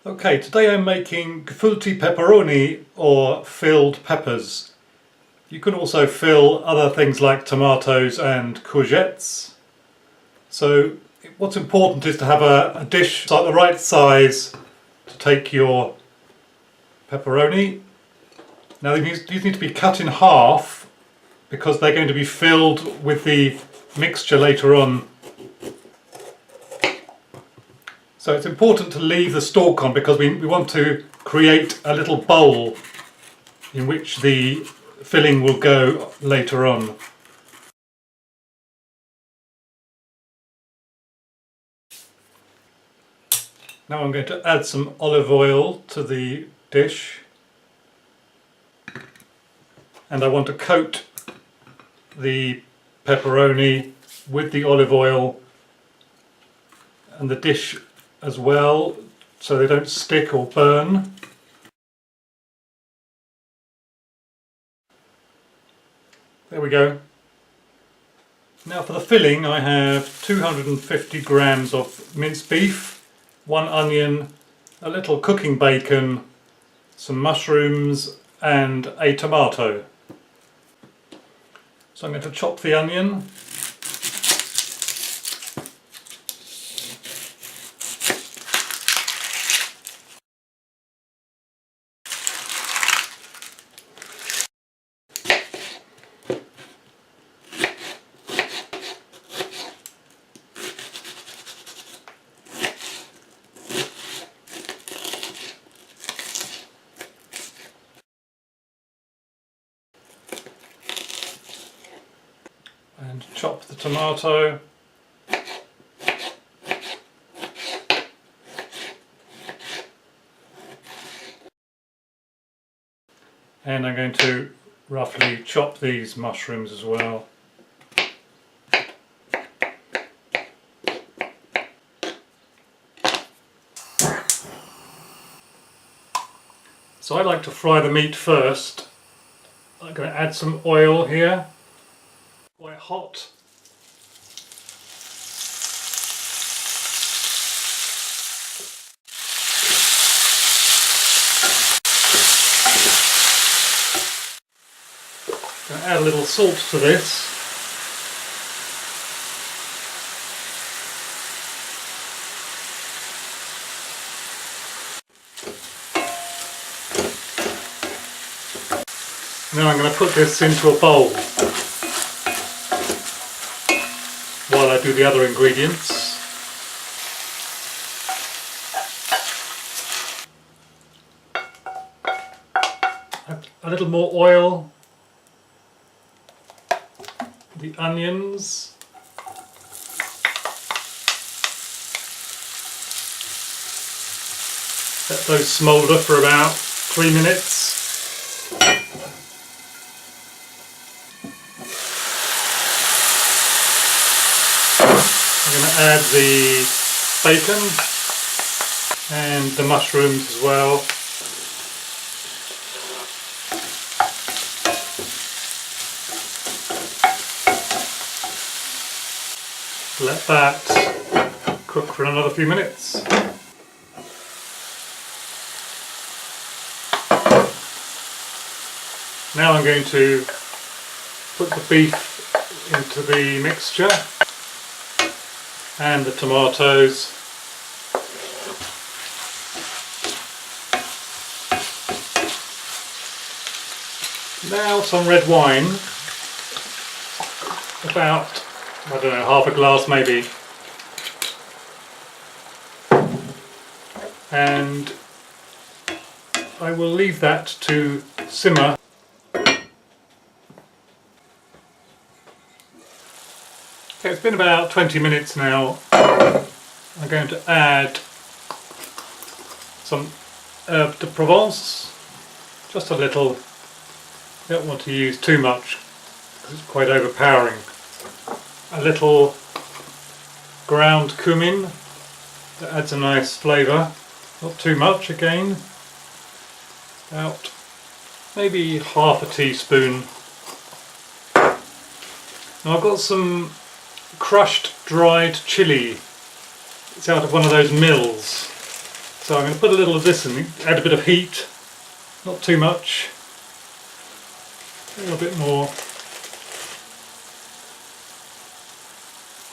Okay, today I'm making Gefüllte Peperoni or filled peppers. You can also fill other things like tomatoes and courgettes. So what's important is to have a dish like the right size to take your pepperoni. Now these need to be cut in half because they're going to be filled with the mixture later on. So it's important to leave the stalk on because we want to create a little bowl in which the filling will go later on. Now I'm going to add some olive oil to the dish, and I want to coat the pepperoni with the olive oil and the dish as well so they don't stick or burn. There we go. Now for the filling I have 250 grams of minced beef, 1 onion, a little cooking bacon, some mushrooms and a tomato. So I'm going to chop the onion. And chop the tomato. And I'm going to roughly chop these mushrooms as well. So I like to fry the meat first. I'm going to add some oil here. Quite hot. Going to add a little salt to this. Now I'm going to put this into a bowl while I do the other ingredients. Add a little more oil, the onions, let those smoulder for about 3 minutes. I'm going to add the bacon and the mushrooms as well. Let that cook for another few minutes. Now I'm going to put the beef into the mixture and the tomatoes. Now some red wine, about, I don't know, half a glass maybe. And I will leave that to simmer. Okay, it's been about 20 minutes now. I'm going to add some herbe de Provence, just a little. You don't want to use too much because it's quite overpowering. A little ground cumin that adds a nice flavour, not too much again, about maybe half a teaspoon. Now I've got some crushed dried chilli. It's out of one of those mills. So I'm going to put a little of this in, add a bit of heat, not too much, a little bit more.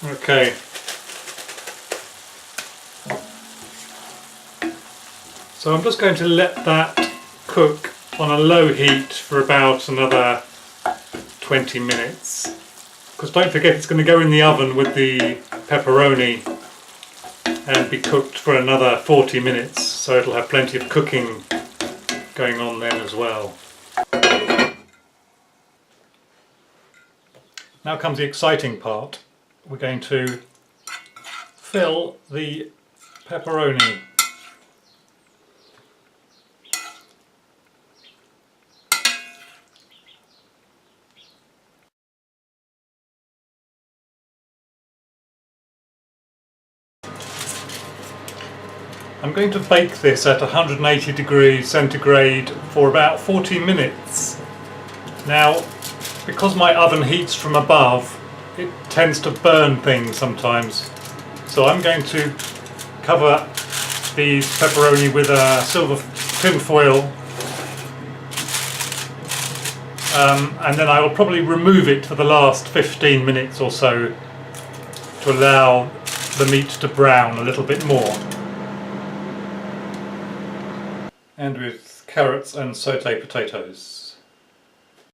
Okay. So I'm just going to let that cook on a low heat for about another 20 minutes. Because don't forget, it's going to go in the oven with the pepperoni and be cooked for another 40 minutes, so it'll have plenty of cooking going on then as well. Now comes the exciting part. We're going to fill the pepperoni. I'm going to bake this at 180 degrees centigrade for about 40 minutes. Now, because my oven heats from above, it tends to burn things sometimes. So I'm going to cover the pepperoni with a silver tin foil, and then I will probably remove it for the last 15 minutes or so to allow the meat to brown a little bit more. And with carrots and sauté potatoes.